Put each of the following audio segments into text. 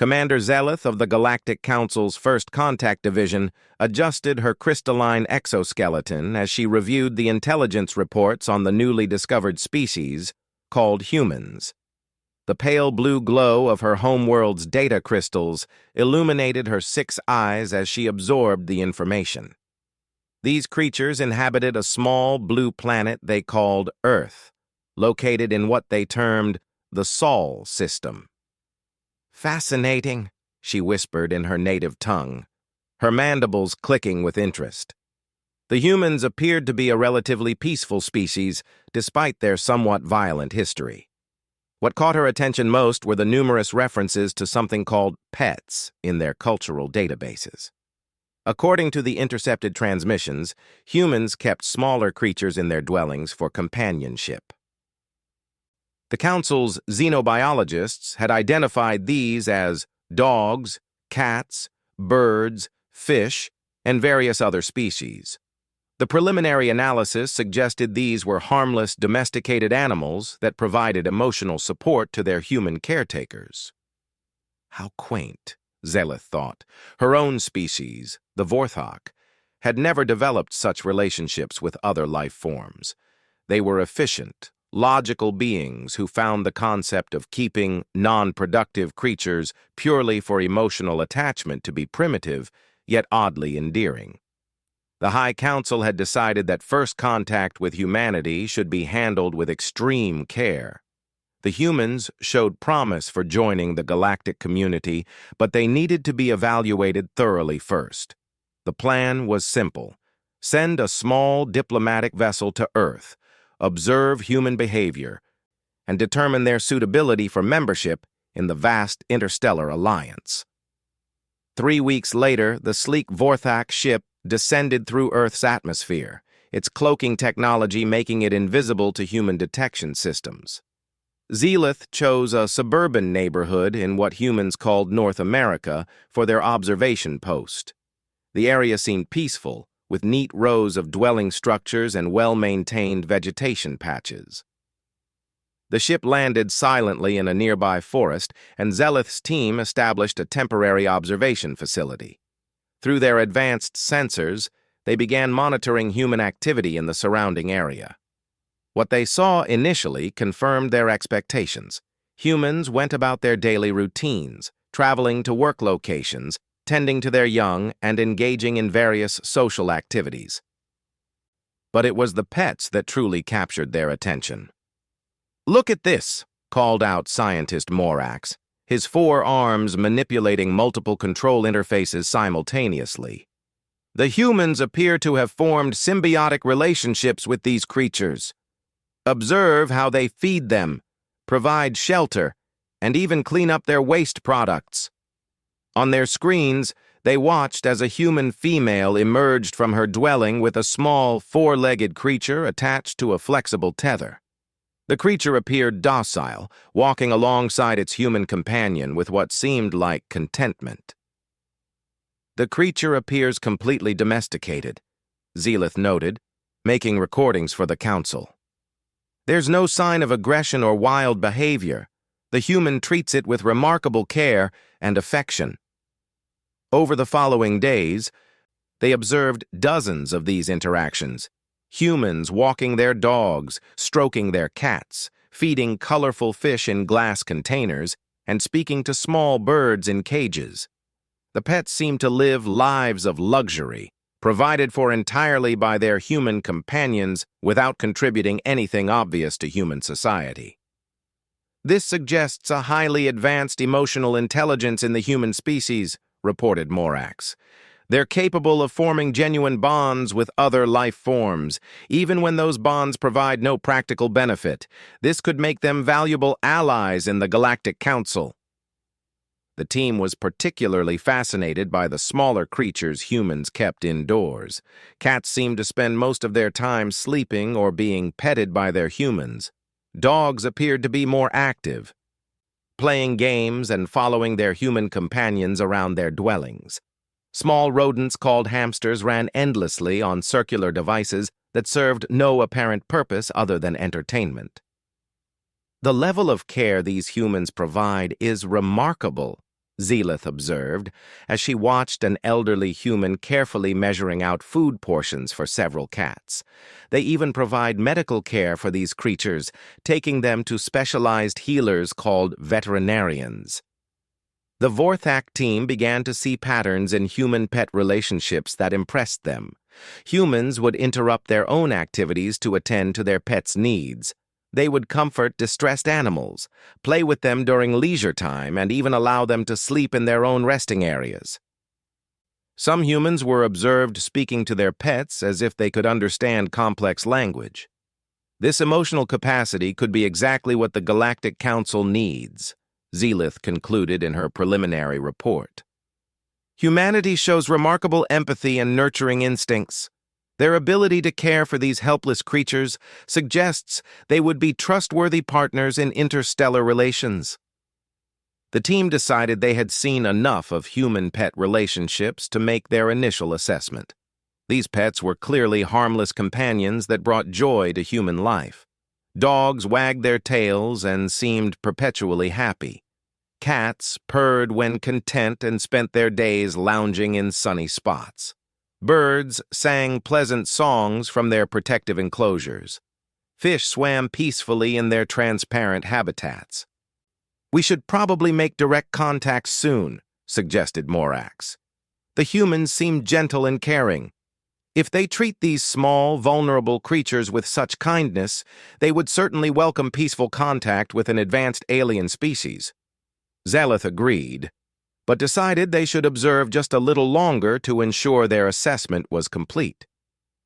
Commander Zeleth of the Galactic Council's First Contact Division adjusted her crystalline exoskeleton as she reviewed the intelligence reports on the newly discovered species called humans. The pale blue glow of her homeworld's data crystals illuminated her 6 eyes as she absorbed the information. These creatures inhabited a small blue planet they called Earth, located in what they termed the Sol system. "Fascinating," she whispered in her native tongue, her mandibles clicking with interest. The humans appeared to be a relatively peaceful species, despite their somewhat violent history. What caught her attention most were the numerous references to something called pets in their cultural databases. According to the intercepted transmissions, humans kept smaller creatures in their dwellings for companionship. The Council's xenobiologists had identified these as dogs, cats, birds, fish, and various other species. The preliminary analysis suggested these were harmless domesticated animals that provided emotional support to their human caretakers. How quaint, Zeleth thought. Her own species, the Vorthok, had never developed such relationships with other life forms. They were efficient, logical beings who found the concept of keeping non-productive creatures purely for emotional attachment to be primitive, yet oddly endearing. The High Council had decided that first contact with humanity should be handled with extreme care. The humans showed promise for joining the galactic community, but they needed to be evaluated thoroughly first. The plan was simple. Send a small diplomatic vessel to Earth, observe human behavior, and determine their suitability for membership in the vast interstellar alliance. 3 weeks later, the sleek Vorthak ship descended through Earth's atmosphere, its cloaking technology making it invisible to human detection systems. Zeleth chose a suburban neighborhood in what humans called North America for their observation post. The area seemed peaceful, with neat rows of dwelling structures and well-maintained vegetation patches. The ship landed silently in a nearby forest, and Zeleth's team established a temporary observation facility. Through their advanced sensors, they began monitoring human activity in the surrounding area. What they saw initially confirmed their expectations. Humans went about their daily routines, traveling to work locations, tending to their young, and engaging in various social activities. But it was the pets that truly captured their attention. "Look at this," called out scientist Morax, his 4 arms manipulating multiple control interfaces simultaneously. "The humans appear to have formed symbiotic relationships with these creatures. Observe how they feed them, provide shelter, and even clean up their waste products. On their screens, they watched as a human female emerged from her dwelling with a small 4-legged creature attached to a flexible tether. The creature appeared docile, walking alongside its human companion with what seemed like contentment. The creature appears completely domesticated," Zeleth noted, making recordings for the Council. "There's no sign of aggression or wild behavior. The human treats it with remarkable care and affection." Over the following days, they observed dozens of these interactions. Humans walking their dogs, stroking their cats, feeding colorful fish in glass containers, and speaking to small birds in cages. The pets seemed to live lives of luxury, provided for entirely by their human companions without contributing anything obvious to human society. "This suggests a highly advanced emotional intelligence in the human species," reported Morax. "They're capable of forming genuine bonds with other life forms, even when those bonds provide no practical benefit. This could make them valuable allies in the Galactic Council." The team was particularly fascinated by the smaller creatures humans kept indoors. Cats seemed to spend most of their time sleeping or being petted by their humans. Dogs appeared to be more active, playing games and following their human companions around their dwellings. Small rodents called hamsters ran endlessly on circular devices that served no apparent purpose other than entertainment. "The level of care these humans provide is remarkable," Zelith observed, as she watched an elderly human carefully measuring out food portions for several cats. They even provide medical care for these creatures, taking them to specialized healers called veterinarians. The Vorthak team began to see patterns in human-pet relationships that impressed them. Humans would interrupt their own activities to attend to their pets' needs. They would comfort distressed animals, play with them during leisure time, and even allow them to sleep in their own resting areas. Some humans were observed speaking to their pets as if they could understand complex language. This emotional capacity could be exactly what the Galactic Council needs, Zelith concluded in her preliminary report. Humanity shows remarkable empathy and nurturing instincts. Their ability to care for these helpless creatures suggests they would be trustworthy partners in interstellar relations. The team decided they had seen enough of human-pet relationships to make their initial assessment. These pets were clearly harmless companions that brought joy to human life. Dogs wagged their tails and seemed perpetually happy. Cats purred when content and spent their days lounging in sunny spots. Birds sang pleasant songs from their protective enclosures. Fish swam peacefully in their transparent habitats. "We should probably make direct contact soon," suggested Morax. "The humans seem gentle and caring. If they treat these small, vulnerable creatures with such kindness, they would certainly welcome peaceful contact with an advanced alien species." Zelith agreed, but decided they should observe just a little longer to ensure their assessment was complete.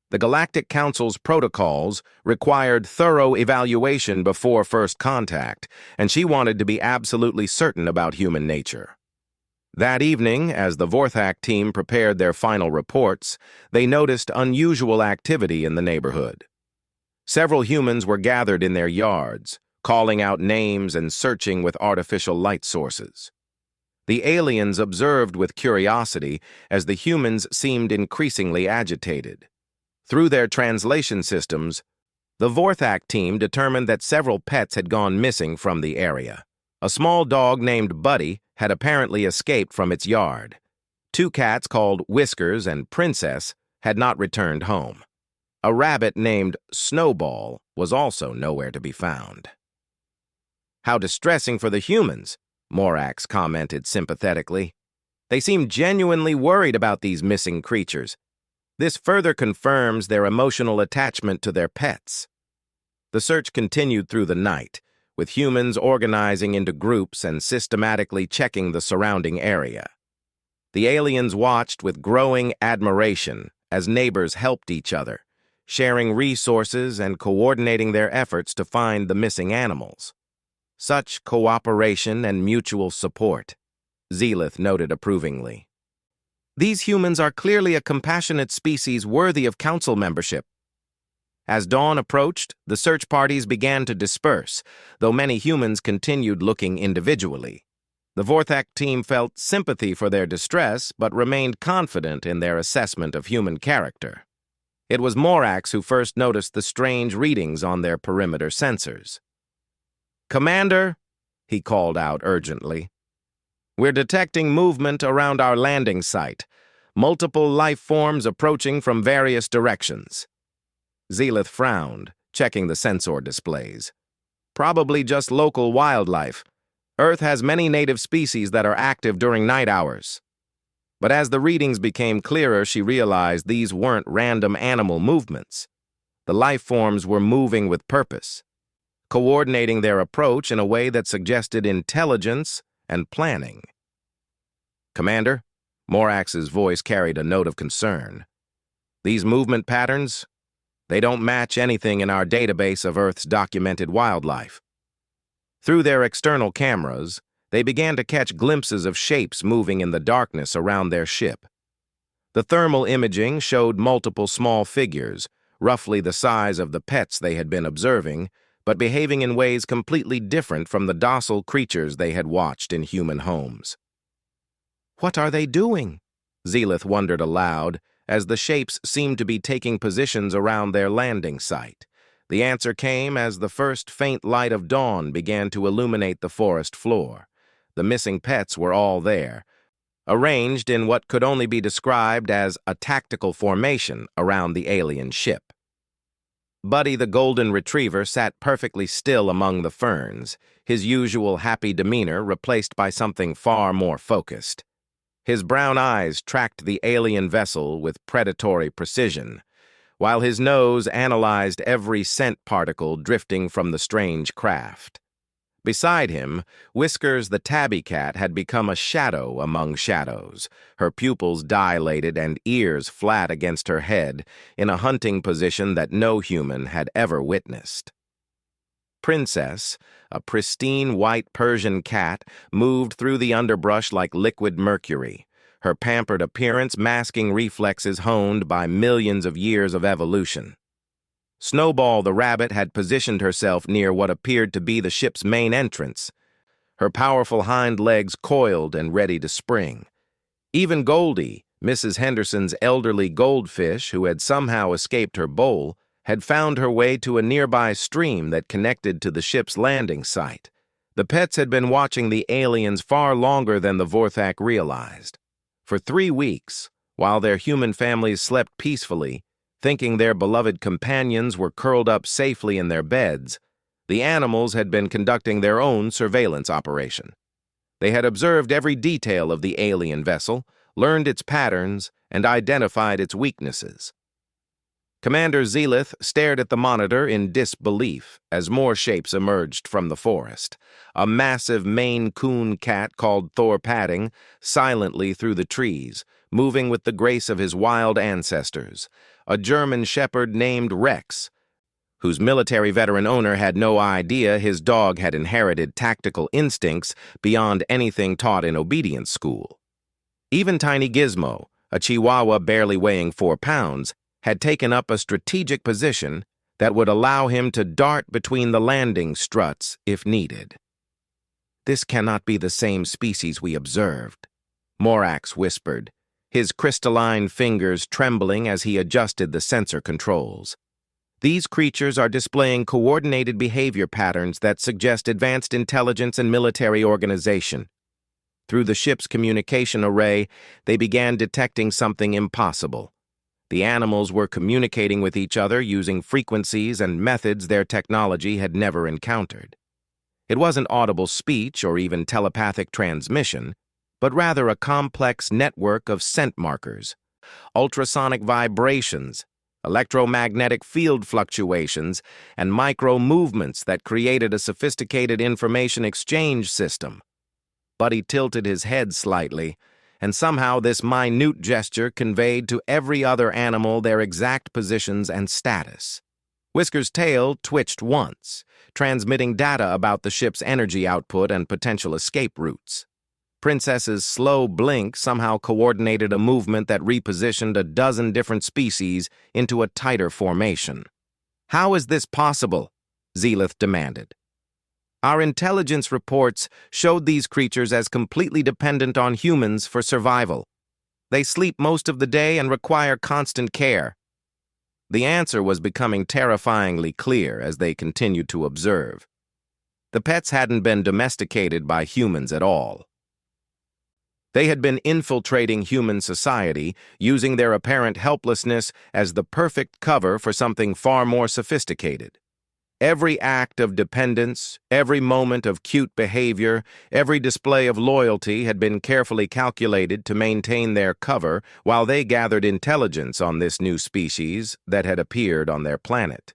The Galactic Council's protocols required thorough evaluation before first contact, and she wanted to be absolutely certain about human nature. That evening, as the Vorthak team prepared their final reports, they noticed unusual activity in the neighborhood. Several humans were gathered in their yards, calling out names and searching with artificial light sources. The aliens observed with curiosity as the humans seemed increasingly agitated. Through their translation systems, the Vorthak team determined that several pets had gone missing from the area. A small dog named Buddy had apparently escaped from its yard. 2 cats called Whiskers and Princess had not returned home. A rabbit named Snowball was also nowhere to be found. "How distressing for the humans," Morax commented sympathetically. "They seem genuinely worried about these missing creatures. This further confirms their emotional attachment to their pets." The search continued through the night, with humans organizing into groups and systematically checking the surrounding area. The aliens watched with growing admiration as neighbors helped each other, sharing resources and coordinating their efforts to find the missing animals. "Such cooperation and mutual support," Zelith noted approvingly. "These humans are clearly a compassionate species worthy of council membership." As dawn approached, the search parties began to disperse, though many humans continued looking individually. The Vorthak team felt sympathy for their distress, but remained confident in their assessment of human character. It was Morax who first noticed the strange readings on their perimeter sensors. "Commander," he called out urgently, "we're detecting movement around our landing site. Multiple life forms approaching from various directions." Zelith frowned, checking the sensor displays. "Probably just local wildlife. Earth has many native species that are active during night hours." But as the readings became clearer, she realized these weren't random animal movements. The life forms were moving with purpose, coordinating their approach in a way that suggested intelligence and planning. "Commander," Morax's voice carried a note of concern. "These movement patterns, they don't match anything in our database of Earth's documented wildlife." Through their external cameras, they began to catch glimpses of shapes moving in the darkness around their ship. The thermal imaging showed multiple small figures, roughly the size of the pets they had been observing, but behaving in ways completely different from the docile creatures they had watched in human homes. "What are they doing?" Zelith wondered aloud, as the shapes seemed to be taking positions around their landing site. The answer came as the first faint light of dawn began to illuminate the forest floor. The missing pets were all there, arranged in what could only be described as a tactical formation around the alien ship. Buddy the golden retriever sat perfectly still among the ferns, his usual happy demeanor replaced by something far more focused. His brown eyes tracked the alien vessel with predatory precision, while his nose analyzed every scent particle drifting from the strange craft. Beside him, Whiskers the tabby cat had become a shadow among shadows, her pupils dilated and ears flat against her head in a hunting position that no human had ever witnessed. Princess, a pristine white Persian cat, moved through the underbrush like liquid mercury, her pampered appearance masking reflexes honed by millions of years of evolution. Snowball the rabbit had positioned herself near what appeared to be the ship's main entrance, her powerful hind legs coiled and ready to spring. Even Goldie, Mrs. Henderson's elderly goldfish who had somehow escaped her bowl, had found her way to a nearby stream that connected to the ship's landing site. The pets had been watching the aliens far longer than the Vorthak realized. For 3 weeks, while their human families slept peacefully, thinking their beloved companions were curled up safely in their beds, the animals had been conducting their own surveillance operation. They had observed every detail of the alien vessel, learned its patterns, and identified its weaknesses. Commander Zelith stared at the monitor in disbelief as more shapes emerged from the forest. A massive Maine Coon cat called Thor padding silently through the trees, moving with the grace of his wild ancestors. A German shepherd named Rex, whose military veteran owner had no idea his dog had inherited tactical instincts beyond anything taught in obedience school. Even tiny Gizmo, a Chihuahua barely weighing 4 pounds, had taken up a strategic position that would allow him to dart between the landing struts if needed. "This cannot be the same species we observed," Morax whispered, his crystalline fingers trembling as he adjusted the sensor controls. "These creatures are displaying coordinated behavior patterns that suggest advanced intelligence and military organization." Through the ship's communication array, they began detecting something impossible. The animals were communicating with each other using frequencies and methods their technology had never encountered. It wasn't audible speech or even telepathic transmission, but rather a complex network of scent markers, ultrasonic vibrations, electromagnetic field fluctuations, and micro-movements that created a sophisticated information exchange system. Buddy tilted his head slightly, and somehow this minute gesture conveyed to every other animal their exact positions and status. Whisker's tail twitched once, transmitting data about the ship's energy output and potential escape routes. Princess's slow blink somehow coordinated a movement that repositioned a dozen different species into a tighter formation. "How is this possible?" Zelith demanded. "Our intelligence reports showed these creatures as completely dependent on humans for survival. They sleep most of the day and require constant care." The answer was becoming terrifyingly clear as they continued to observe. The pets hadn't been domesticated by humans at all. They had been infiltrating human society, using their apparent helplessness as the perfect cover for something far more sophisticated. Every act of dependence, every moment of cute behavior, every display of loyalty had been carefully calculated to maintain their cover while they gathered intelligence on this new species that had appeared on their planet.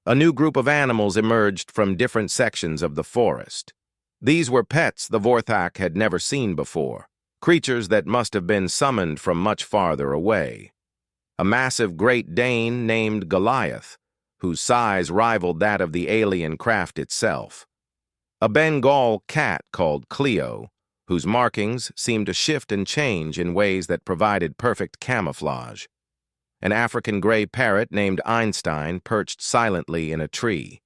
A new group of animals emerged from different sections of the forest. These were pets the Vorthak had never seen before, creatures that must have been summoned from much farther away. A massive Great Dane named Goliath, whose size rivaled that of the alien craft itself. A Bengal cat called Cleo, whose markings seemed to shift and change in ways that provided perfect camouflage. An African gray parrot named Einstein perched silently in a tree,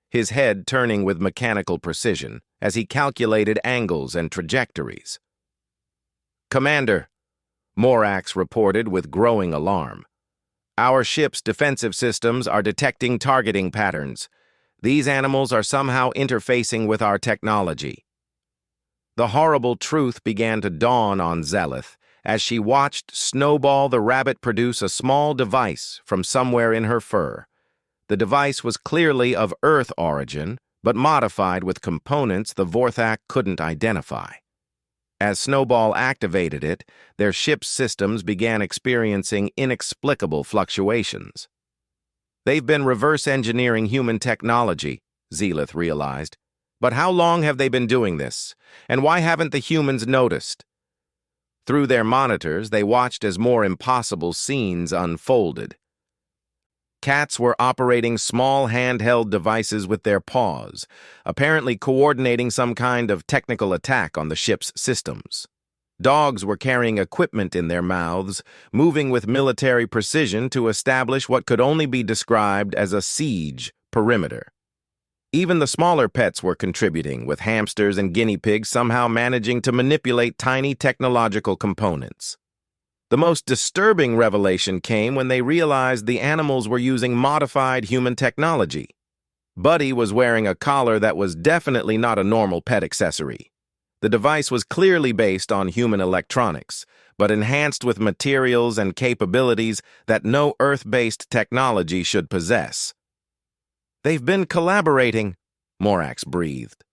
his head turning with mechanical precision as he calculated angles and trajectories. "Commander," Morax reported with growing alarm, "our ship's defensive systems are detecting targeting patterns. These animals are somehow interfacing with our technology." The horrible truth began to dawn on Zelith as she watched Snowball the rabbit produce a small device from somewhere in her fur. The device was clearly of Earth origin, but modified with components the Vorthak couldn't identify. As Snowball activated it, their ship's systems began experiencing inexplicable fluctuations. They've been reverse engineering human technology, Zelith realized. But how long have they been doing this, and why haven't the humans noticed? Through their monitors, they watched as more impossible scenes unfolded. Cats were operating small handheld devices with their paws, apparently coordinating some kind of technical attack on the ship's systems. Dogs were carrying equipment in their mouths, moving with military precision to establish what could only be described as a siege perimeter. Even the smaller pets were contributing, with hamsters and guinea pigs somehow managing to manipulate tiny technological components. The most disturbing revelation came when they realized the animals were using modified human technology. Buddy was wearing a collar that was definitely not a normal pet accessory. The device was clearly based on human electronics, but enhanced with materials and capabilities that no Earth-based technology should possess. "They've been collaborating," Morax breathed.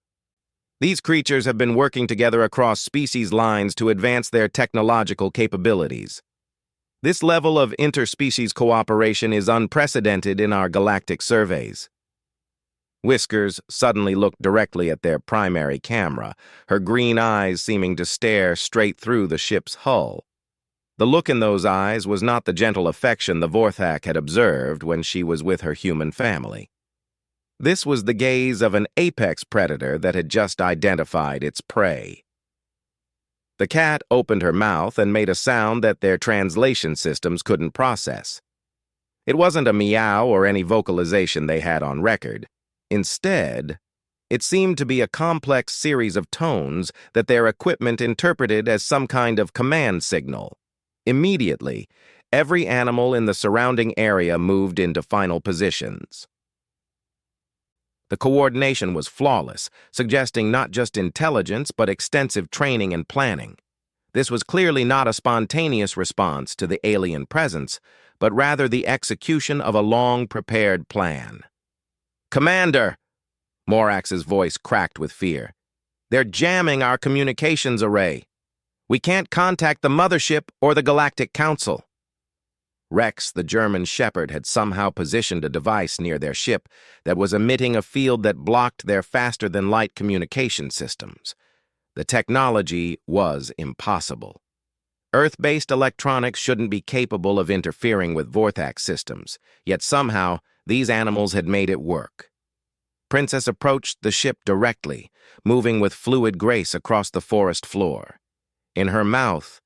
"These creatures have been working together across species lines to advance their technological capabilities. This level of interspecies cooperation is unprecedented in our galactic surveys." Whiskers suddenly looked directly at their primary camera, her green eyes seeming to stare straight through the ship's hull. The look in those eyes was not the gentle affection the Vorthak had observed when she was with her human family. This was the gaze of an apex predator that had just identified its prey. The cat opened her mouth and made a sound that their translation systems couldn't process. It wasn't a meow or any vocalization they had on record. Instead, it seemed to be a complex series of tones that their equipment interpreted as some kind of command signal. Immediately, every animal in the surrounding area moved into final positions. The coordination was flawless, suggesting not just intelligence but extensive training and planning. This was clearly not a spontaneous response to the alien presence, but rather the execution of a long-prepared plan. "Commander!" Morax's voice cracked with fear. "They're jamming our communications array. We can't contact the mothership or the Galactic Council." Rex, the German shepherd, had somehow positioned a device near their ship that was emitting a field that blocked their faster-than-light communication systems. The technology was impossible. Earth-based electronics shouldn't be capable of interfering with Vorthak systems, yet somehow these animals had made it work. Princess approached the ship directly, moving with fluid grace across the forest floor. In her mouth,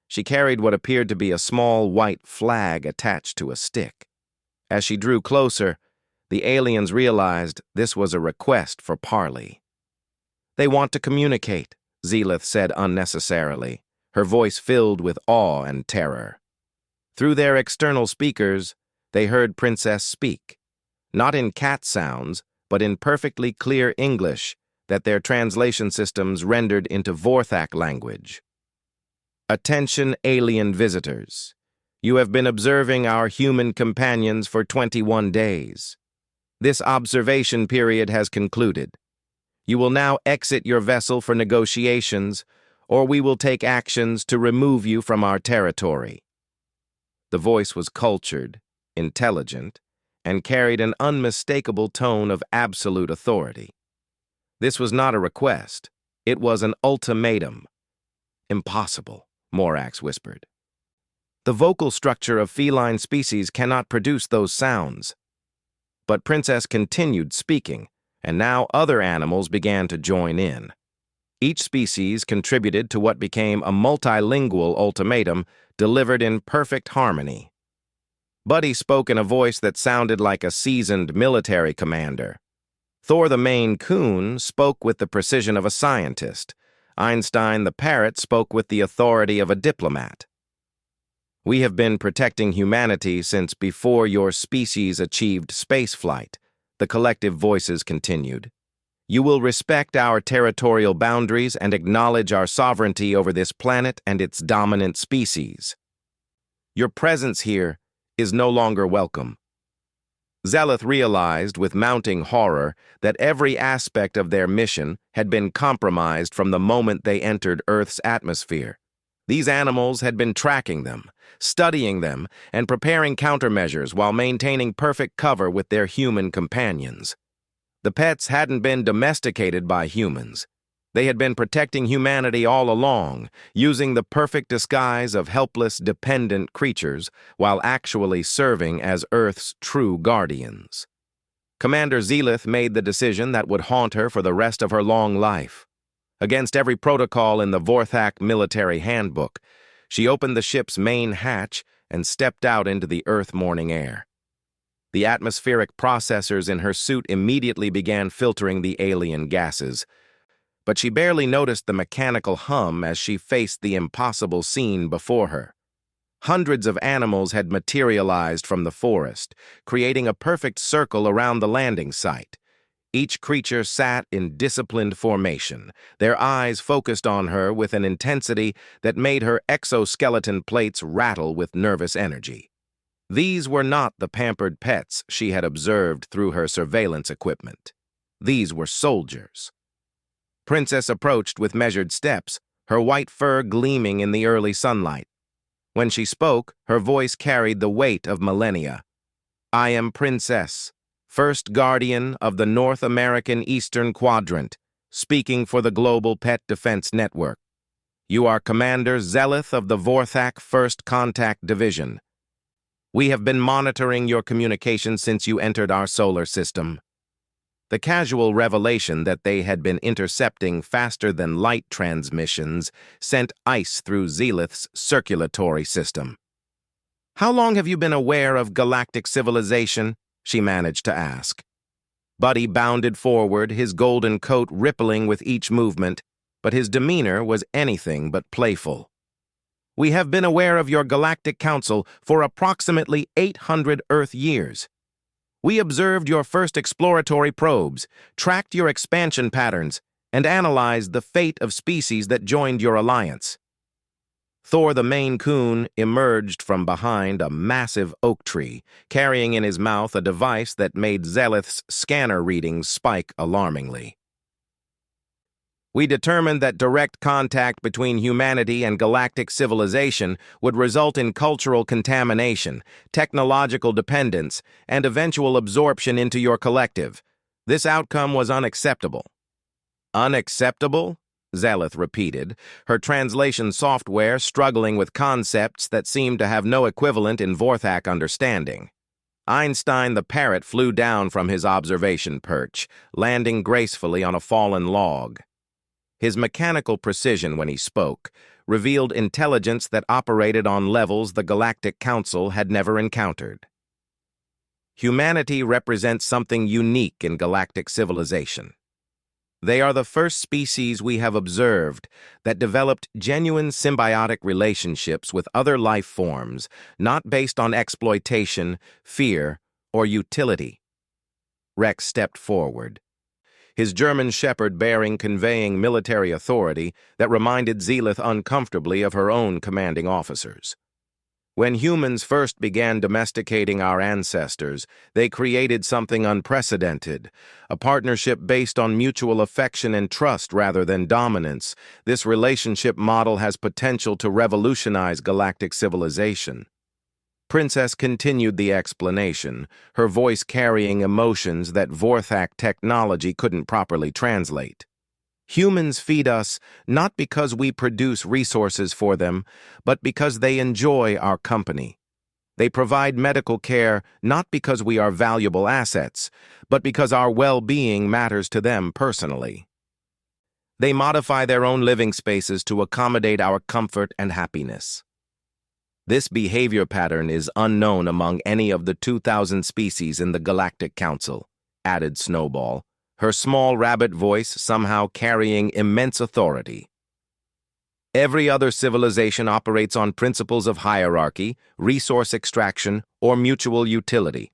she carried what appeared to be a small white flag attached to a stick. As she drew closer, the aliens realized this was a request for parley. "They want to communicate," Zelith said unnecessarily, her voice filled with awe and terror. Through their external speakers, they heard Princess speak, not in cat sounds, but in perfectly clear English that their translation systems rendered into Vorthak language. "Attention, alien visitors. You have been observing our human companions for 21 days. This observation period has concluded. You will now exit your vessel for negotiations, or we will take actions to remove you from our territory." The voice was cultured, intelligent, and carried an unmistakable tone of absolute authority. This was not a request. It was an ultimatum. "Impossible," Morax whispered. "The vocal structure of feline species cannot produce those sounds." But Princess continued speaking, and now other animals began to join in. Each species contributed to what became a multilingual ultimatum delivered in perfect harmony. Buddy spoke in a voice that sounded like a seasoned military commander. Thor the Maine Coon spoke with the precision of a scientist. Einstein the Parrot spoke with the authority of a diplomat. "We have been protecting humanity since before your species achieved spaceflight," the collective voices continued. You will respect our territorial boundaries and acknowledge our sovereignty over this planet and its dominant species. Your presence here is no longer welcome. Zelith realized with mounting horror that every aspect of their mission had been compromised from the moment they entered Earth's atmosphere. These animals had been tracking them, studying them, and preparing countermeasures while maintaining perfect cover with their human companions. The pets hadn't been domesticated by humans. They had been protecting humanity all along, using the perfect disguise of helpless, dependent creatures while actually serving as Earth's true guardians. Commander Zelith made the decision that would haunt her for the rest of her long life. Against every protocol in the Vorthak military handbook, she opened the ship's main hatch and stepped out into the Earth morning air. The atmospheric processors in her suit immediately began filtering the alien gases, but she barely noticed the mechanical hum as she faced the impossible scene before her. Hundreds of animals had materialized from the forest, creating a perfect circle around the landing site. Each creature sat in disciplined formation, their eyes focused on her with an intensity that made her exoskeleton plates rattle with nervous energy. These were not the pampered pets she had observed through her surveillance equipment. These were soldiers. Princess approached with measured steps, her white fur gleaming in the early sunlight. When she spoke, her voice carried the weight of millennia. I am Princess, first guardian of the North American Eastern Quadrant, speaking for the Global Pet Defense Network. You are Commander Zelith of the Vorthak First Contact Division. We have been monitoring your communications since you entered our solar system. The casual revelation that they had been intercepting faster-than-light transmissions sent ice through Zelith's circulatory system. How long have you been aware of galactic civilization? She managed to ask. Buddy bounded forward, his golden coat rippling with each movement, but his demeanor was anything but playful. We have been aware of your Galactic Council for approximately 800 Earth years. We observed your first exploratory probes, tracked your expansion patterns, and analyzed the fate of species that joined your alliance. Thor the Maine Coon emerged from behind a massive oak tree, carrying in his mouth a device that made Zelith's scanner readings spike alarmingly. We determined that direct contact between humanity and galactic civilization would result in cultural contamination, technological dependence, and eventual absorption into your collective. This outcome was unacceptable. Unacceptable? Zelith repeated, her translation software struggling with concepts that seemed to have no equivalent in Vorthak understanding. Einstein the parrot flew down from his observation perch, landing gracefully on a fallen log. His mechanical precision when he spoke revealed intelligence that operated on levels the Galactic Council had never encountered. Humanity represents something unique in galactic civilization. They are the first species we have observed that developed genuine symbiotic relationships with other life forms, not based on exploitation, fear, or utility. Rex stepped forward, his German shepherd bearing conveying military authority that reminded Zelith uncomfortably of her own commanding officers. When humans first began domesticating our ancestors, they created something unprecedented, a partnership based on mutual affection and trust rather than dominance. This relationship model has potential to revolutionize galactic civilization. Princess continued the explanation, her voice carrying emotions that Vorthak technology couldn't properly translate. Humans feed us not because we produce resources for them, but because they enjoy our company. They provide medical care not because we are valuable assets, but because our well-being matters to them personally. They modify their own living spaces to accommodate our comfort and happiness. This behavior pattern is unknown among any of the 2,000 species in the Galactic Council, added Snowball, her small rabbit voice somehow carrying immense authority. Every other civilization operates on principles of hierarchy, resource extraction, or mutual utility.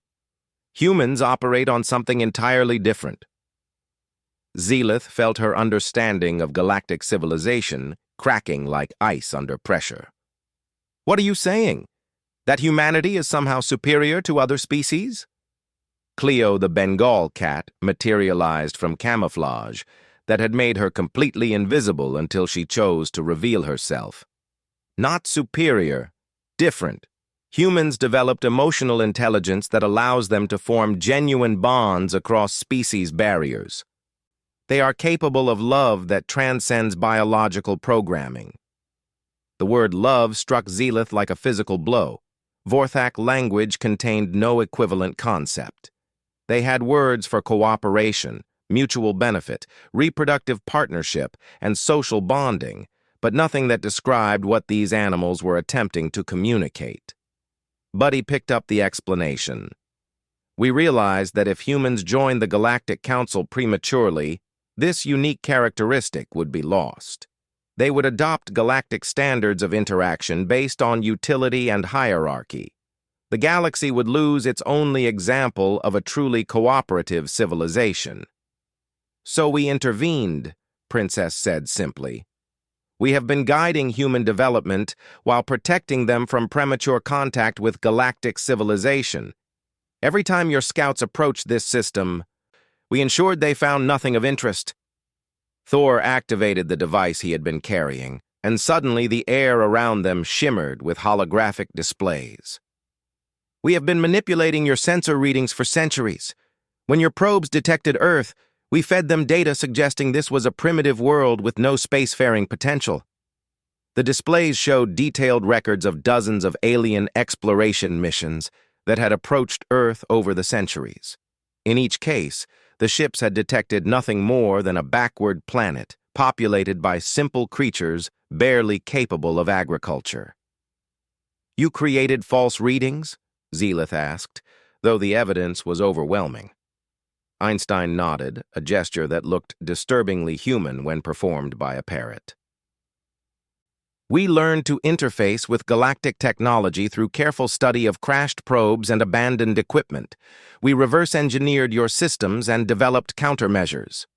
Humans operate on something entirely different. Zelith felt her understanding of galactic civilization cracking like ice under pressure. "What are you saying? That humanity is somehow superior to other species?" Cleo the Bengal cat materialized from camouflage that had made her completely invisible until she chose to reveal herself. "Not superior, different. Humans developed emotional intelligence that allows them to form genuine bonds across species barriers. They are capable of love that transcends biological programming." The word love struck Zelith like a physical blow. Vorthak language contained no equivalent concept. They had words for cooperation, mutual benefit, reproductive partnership, and social bonding, but nothing that described what these animals were attempting to communicate. Buddy picked up the explanation. "We realized that if humans joined the Galactic Council prematurely, this unique characteristic would be lost. They would adopt galactic standards of interaction based on utility and hierarchy. The galaxy would lose its only example of a truly cooperative civilization." "So we intervened," Princess said simply. "We have been guiding human development while protecting them from premature contact with galactic civilization. Every time your scouts approached this system, we ensured they found nothing of interest." Thor activated the device he had been carrying, and suddenly the air around them shimmered with holographic displays. "We have been manipulating your sensor readings for centuries. When your probes detected Earth, we fed them data suggesting this was a primitive world with no spacefaring potential." The displays showed detailed records of dozens of alien exploration missions that had approached Earth over the centuries. In each case, the ships had detected nothing more than a backward planet populated by simple creatures barely capable of agriculture. "You created false readings?" Zelith asked, though the evidence was overwhelming. Einstein nodded, a gesture that looked disturbingly human when performed by a parrot. "We learned to interface with galactic technology through careful study of crashed probes and abandoned equipment. We reverse-engineered your systems and developed countermeasures."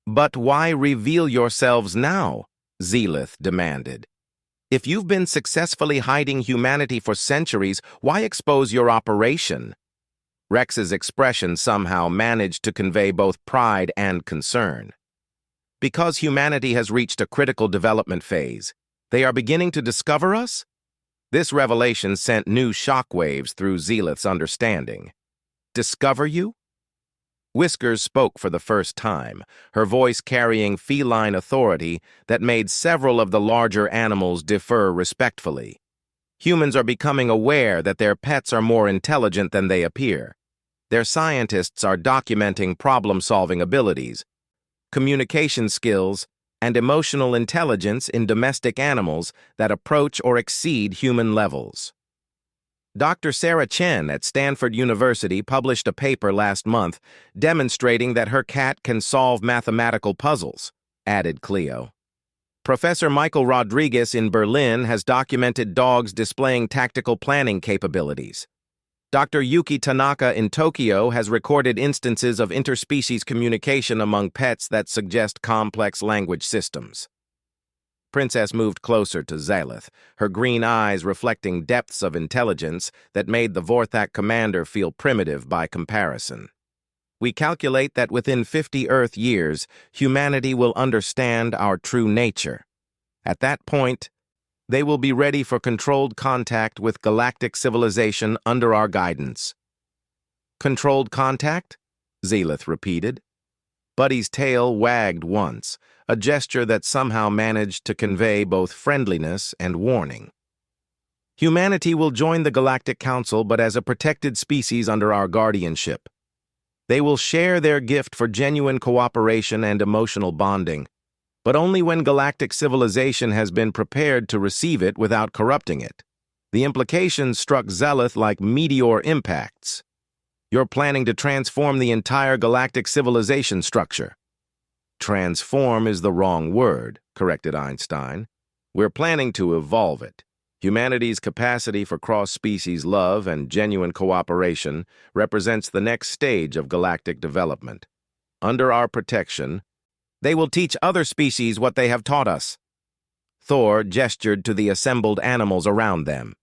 "But why reveal yourselves now?" Zelith demanded. "If you've been successfully hiding humanity for centuries, why expose your operation?" Rex's expression somehow managed to convey both pride and concern. "Because humanity has reached a critical development phase. They are beginning to discover us?" This revelation sent new shockwaves through Zelith's understanding. "Discover you?" Whiskers spoke for the first time, her voice carrying feline authority that made several of the larger animals defer respectfully. "Humans are becoming aware that their pets are more intelligent than they appear. Their scientists are documenting problem-solving abilities, communication skills, and emotional intelligence in domestic animals that approach or exceed human levels." Dr. Sarah Chen at Stanford University published a paper last month demonstrating that her cat can solve mathematical puzzles, added Cleo. Professor Michael Rodriguez in Berlin has documented dogs displaying tactical planning capabilities. Dr. Yuki Tanaka in Tokyo has recorded instances of interspecies communication among pets that suggest complex language systems. Princess moved closer to Zelith, her green eyes reflecting depths of intelligence that made the Vorthak commander feel primitive by comparison. "We calculate that within 50 Earth years, humanity will understand our true nature. At that point, they will be ready for controlled contact with galactic civilization under our guidance." "Controlled contact?" Zelith repeated. Buddy's tail wagged once, a gesture that somehow managed to convey both friendliness and warning. "Humanity will join the Galactic Council, but as a protected species under our guardianship. They will share their gift for genuine cooperation and emotional bonding, but only when galactic civilization has been prepared to receive it without corrupting it." The implications struck Zelith like meteor impacts. "You're planning to transform the entire galactic civilization structure." "Transform is the wrong word," corrected Einstein. "We're planning to evolve it. Humanity's capacity for cross-species love and genuine cooperation represents the next stage of galactic development. Under our protection, they will teach other species what they have taught us. Thor gestured to the assembled animals around them.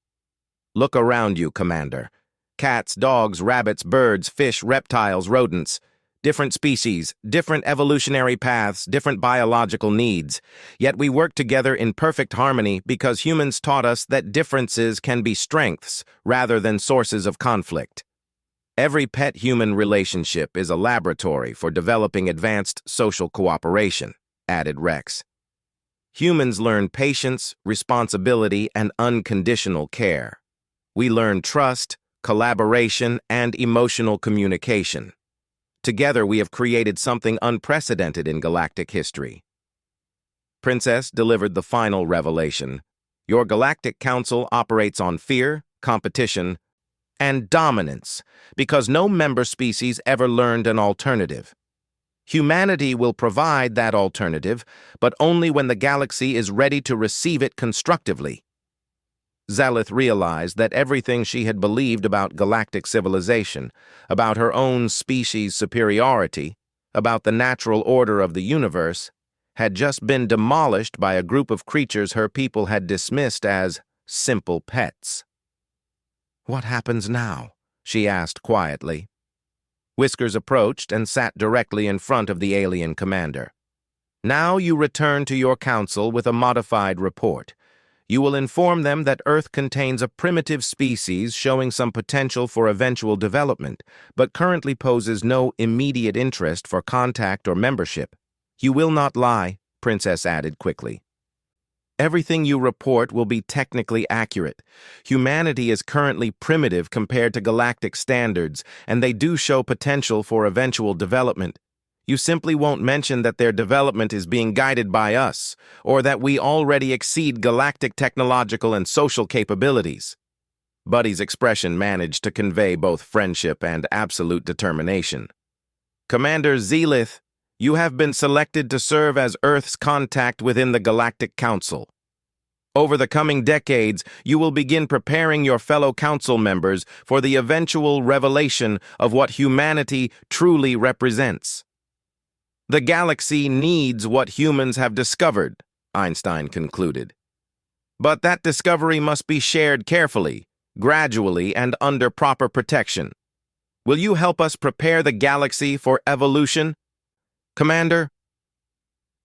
Look around you, Commander. Cats, dogs, rabbits, birds, fish, reptiles, rodents. Different species, different evolutionary paths, different biological needs. Yet we work together in perfect harmony because humans taught us that differences can be strengths rather than sources of conflict. Every pet-human relationship is a laboratory for developing advanced social cooperation, added Rex. Humans learn patience, responsibility, and unconditional care. We learn trust, collaboration, and emotional communication. Together, we have created something unprecedented in galactic history. Princess delivered the final revelation. Your Galactic Council operates on fear, competition, and dominance, because no member species ever learned an alternative. Humanity will provide that alternative, but only when the galaxy is ready to receive it constructively. Zelith realized that everything she had believed about galactic civilization, about her own species' superiority, about the natural order of the universe, had just been demolished by a group of creatures her people had dismissed as simple pets. "What happens now?" she asked quietly. Whiskers approached and sat directly in front of the alien commander. "Now you return to your council with a modified report. You will inform them that Earth contains a primitive species showing some potential for eventual development, but currently poses no immediate interest for contact or membership. You will not lie," Princess added quickly. "Everything you report will be technically accurate. Humanity is currently primitive compared to galactic standards, and they do show potential for eventual development. You simply won't mention that their development is being guided by us, or that we already exceed galactic technological and social capabilities." Buddy's expression managed to convey both friendship and absolute determination. "Commander Zelith, you have been selected to serve as Earth's contact within the Galactic Council. Over the coming decades, you will begin preparing your fellow council members for the eventual revelation of what humanity truly represents. The galaxy needs what humans have discovered," Einstein concluded. "But that discovery must be shared carefully, gradually, and under proper protection. Will you help us prepare the galaxy for evolution, Commander?"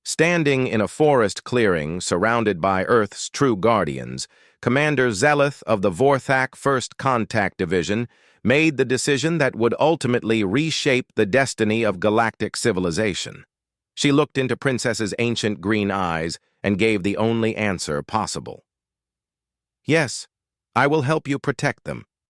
Standing in a forest clearing surrounded by Earth's true guardians, Commander Zelith of the Vorthak First Contact Division made the decision that would ultimately reshape the destiny of galactic civilization. She looked into Princess's ancient green eyes and gave the only answer possible. "Yes, I will help you protect them.